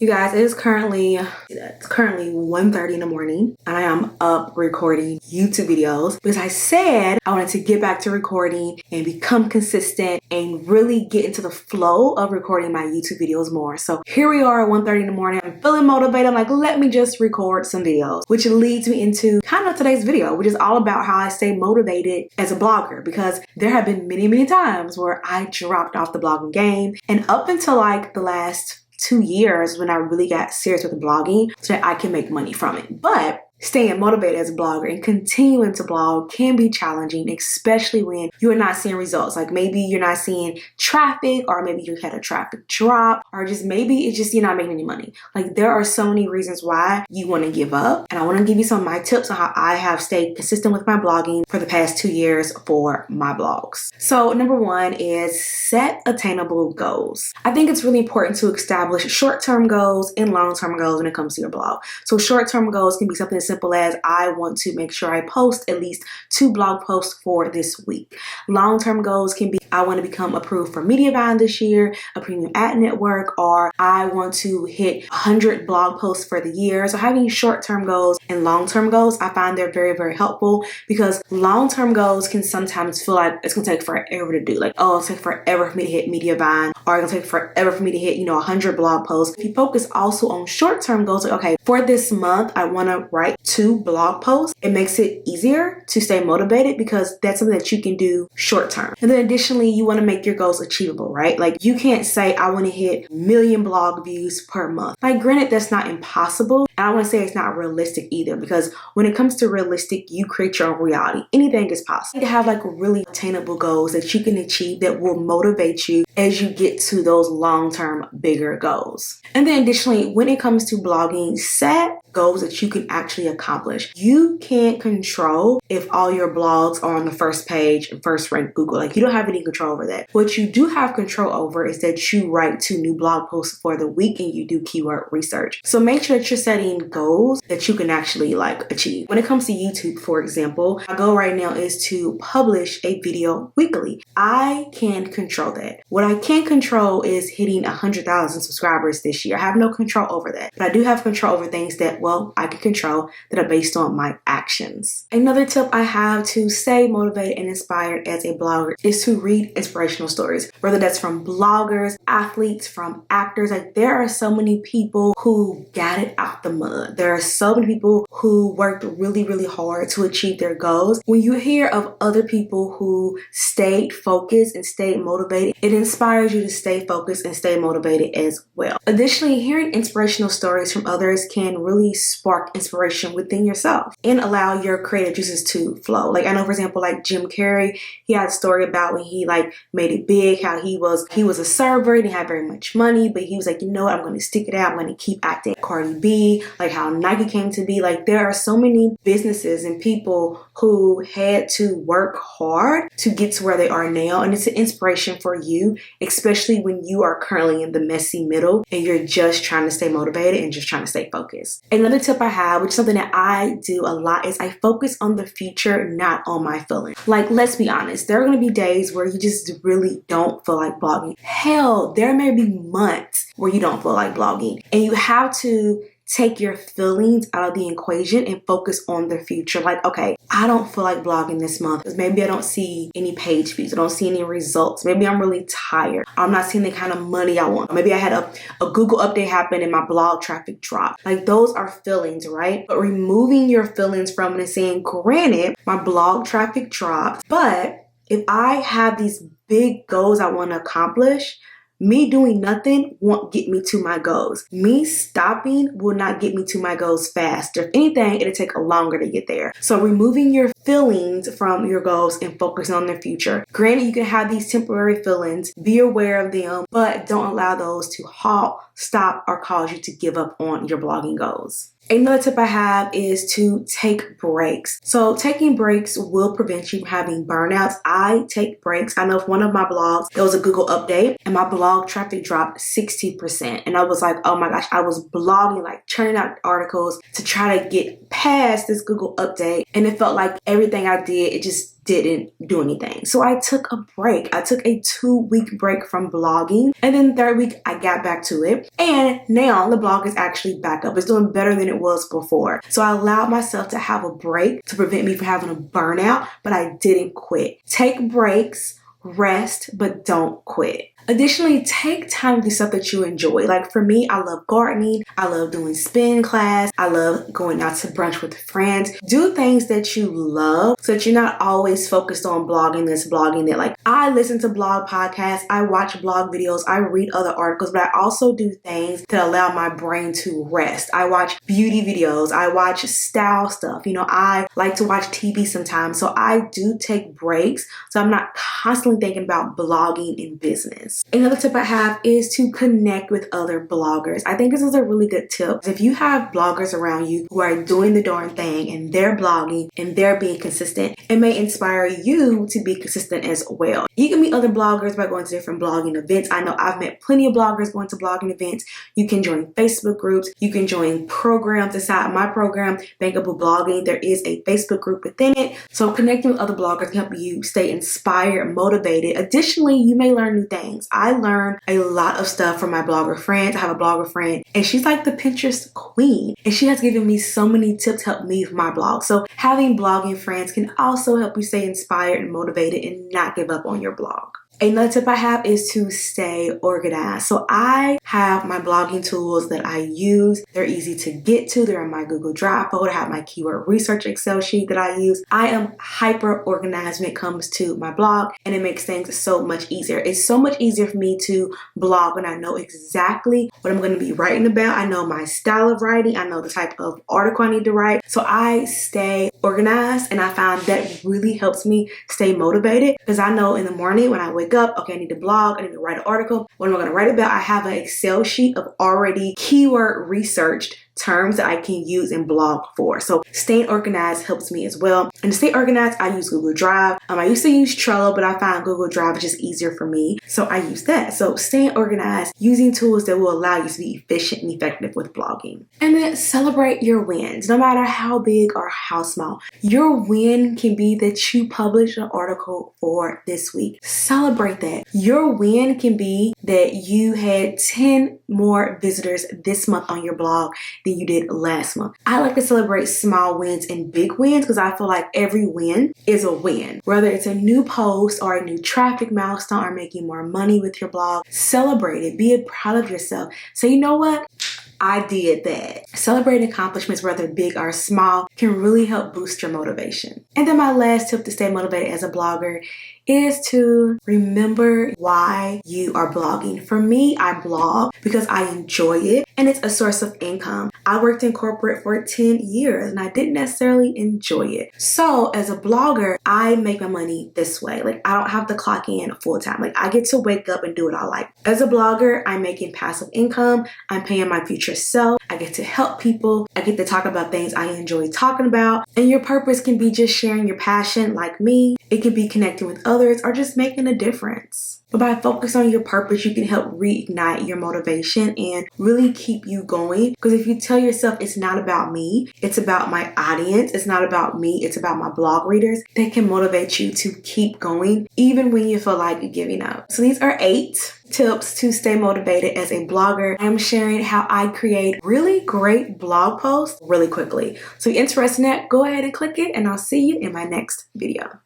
You guys, it's currently 1:30 in the morning. I am up recording YouTube videos because I said I wanted to get back to recording and become consistent and really get into the flow of recording my YouTube videos more. So here we are at 1:30 in the morning. I'm feeling motivated. I'm like, let me just record some videos, which leads me into kind of today's video, which is all about how I stay motivated as a blogger, because there have been many times where I dropped off the blogging game, and up until like the last 2 years when I really got serious with blogging so that I can make money from it. But staying motivated as a blogger and continuing to blog can be challenging, especially when you're not seeing results. Like maybe you're not seeing traffic, or maybe you had a traffic drop, or just maybe it's just you're not making any money. Like there are so many reasons why you want to give up. And I want to give you some of my tips on how I have stayed consistent with my blogging for the past 2 years for my blogs. So number one is set attainable goals. I think it's really important to establish short-term goals and long-term goals when it comes to your blog. So short-term goals can be something as simple as I want to make sure I post at least 2 blog posts for this week. Long-term goals can be I want to become approved for media buying this year, a premium ad network, or I want to hit 100 blog posts for the year. So having short-term goals and long-term goals, I find they're very helpful, because long-term goals can sometimes feel like it's going to take forever to do. Like, oh, it'll take forever for me to hit media buying, or it'll take forever for me to hit, 100 blog posts. If you focus also on short-term goals, like, okay, for this month, I want to write 2 blog posts. It makes it easier to stay motivated because that's something that you can do short term. And then additionally, you want to make your goals achievable, right? Like you can't say I want to hit 1 million blog views per month. Like granted, that's not impossible. And I want to say it's not realistic either, because when it comes to realistic, you create your own reality. Anything is possible. You need to have like really attainable goals that you can achieve that will motivate you as you get to those long-term bigger goals. And then additionally, when it comes to blogging, set goals that you can actually accomplish. You can't control if all your blogs are on the first page and first rank Google. Like you don't have any control over that. What you do have control over is that you write 2 new blog posts for the week and you do keyword research. So make sure that you're setting goals that you can actually achieve. When it comes to YouTube, for example, my goal right now is to publish a video weekly. I can control that. What I can't control is hitting 100,000 subscribers this year. I have no control over that. But I do have control over things that I can control that are based on my actions. Another tip I have to stay motivated and inspired as a blogger is to read inspirational stories, whether that's from bloggers, athletes, from actors. Like there are so many people who got it out the mud. There are so many people who worked really hard to achieve their goals. When you hear of other people who stayed focused and stayed motivated, it inspires you to stay focused and stay motivated as well. Additionally, hearing inspirational stories from others can really spark inspiration within yourself and allow your creative juices to flow. Like I know, for example, like Jim Carrey, he had a story about when he made it big, how he was a server and he had very much money, but he was like, you know what, I'm going to stick it out. I'm going to keep acting. Cardi B, like how Nike came to be. Like there are so many businesses and people who had to work hard to get to where they are now. And it's an inspiration for you, especially when you are currently in the messy middle and you're just trying to stay motivated and just trying to stay focused. Another tip I have, which is something that I do a lot, is I focus on the future, not on my feelings. Like, let's be honest, there are going to be days where you just really don't feel like blogging. Hell, there may be months where you don't feel like blogging, and you have to take your feelings out of the equation and focus on the future. Like, okay, I don't feel like blogging this month because maybe I don't see any page views. I don't see any results. Maybe I'm really tired. I'm not seeing the kind of money I want. Maybe I had a Google update happen and my blog traffic dropped. Like those are feelings, right? But removing your feelings from it and saying, granted, my blog traffic dropped, but if I have these big goals I want to accomplish, me doing nothing won't get me to my goals. Me stopping will not get me to my goals faster. If anything, it'll take longer to get there. So removing your feelings from your goals and focusing on the future. Granted, you can have these temporary feelings, be aware of them, but don't allow those to halt, stop, or cause you to give up on your blogging goals. Another tip I have is to take breaks. So taking breaks will prevent you from having burnouts. I take breaks. I know for one of my blogs, there was a Google update and my blog traffic dropped 60%. And I was like, oh my gosh, I was blogging, like churning out articles to try to get past this Google update. And it felt like everything I did, it just didn't do anything. So I took a break. I took a 2-week break from blogging, and then the 3rd week I got back to it, and now the blog is actually back up. It's doing better than it was before. So I allowed myself to have a break to prevent me from having a burnout, but I didn't quit. Take breaks, rest, but don't quit. Additionally, take time to do stuff that you enjoy. Like for me, I love gardening. I love doing spin class. I love going out to brunch with friends. Do things that you love so that you're not always focused on blogging this, blogging that. Like I listen to blog podcasts. I watch blog videos. I read other articles, but I also do things that allow my brain to rest. I watch beauty videos. I watch style stuff. I like to watch TV sometimes. So I do take breaks. So I'm not constantly thinking about blogging in business. Another tip I have is to connect with other bloggers. I think this is a really good tip. If you have bloggers around you who are doing the darn thing and they're blogging and they're being consistent, it may inspire you to be consistent as well. You can meet other bloggers by going to different blogging events. I know I've met plenty of bloggers going to blogging events. You can join Facebook groups. You can join programs inside my program, Bankable Blogging. There is a Facebook group within it. So connecting with other bloggers can help you stay inspired, motivated. Additionally, you may learn new things. I learned a lot of stuff from my blogger friends. I have a blogger friend and she's like the Pinterest queen, and she has given me so many tips to help me with my blog. So having blogging friends can also help you stay inspired and motivated and not give up on your blog. Another tip I have is to stay organized. So I have my blogging tools that I use. They're easy to get to. They're in my Google Drive folder. I have my keyword research Excel sheet that I use. I am hyper organized when it comes to my blog, and it makes things so much easier. It's so much easier for me to blog when I know exactly what I'm going to be writing about. I know my style of writing. I know the type of article I need to write. So I stay organized, and I found that really helps me stay motivated because I know in the morning when I wake up, okay, I need to blog, I need to write an article. What am I going to write about? I have an Excel sheet of already keyword researched terms that I can use and blog for. So staying organized helps me as well. And to stay organized, I use Google Drive. I used to use Trello, but I found Google Drive is just easier for me. So I use that. So staying organized, using tools that will allow you to be efficient and effective with blogging. And then celebrate your wins, no matter how big or how small. Your win can be that you published an article for this week. Celebrate that. Your win can be that you had 10 more visitors this month on your blog than you did last month. I like to celebrate small wins and big wins because I feel like every win is a win. Whether it's a new post or a new traffic milestone or making more money with your blog, celebrate it. Be proud of yourself. Say, you know what? I did that. Celebrating accomplishments, whether big or small, can really help boost your motivation. And then my last tip to stay motivated as a blogger is to remember why you are blogging. For me, I blog because I enjoy it and it's a source of income. I worked in corporate for 10 years and I didn't necessarily enjoy it. So as a blogger, I make my money this way. Like I don't have to clock in full time. Like I get to wake up and do what I like. As a blogger, I'm making passive income. I'm paying my future self. I get to help people. I get to talk about things I enjoy talking about. And your purpose can be just sharing your passion like me. It can be connecting with others or just making a difference. But by focusing on your purpose, you can help reignite your motivation and really keep you going. Because if you tell yourself it's not about me, it's about my audience, it's not about me, it's about my blog readers, that can motivate you to keep going even when you feel like you're giving up. So these are 8 tips to stay motivated as a blogger. I'm sharing how I create really great blog posts really quickly. So if you're interested in that, go ahead and click it and I'll see you in my next video.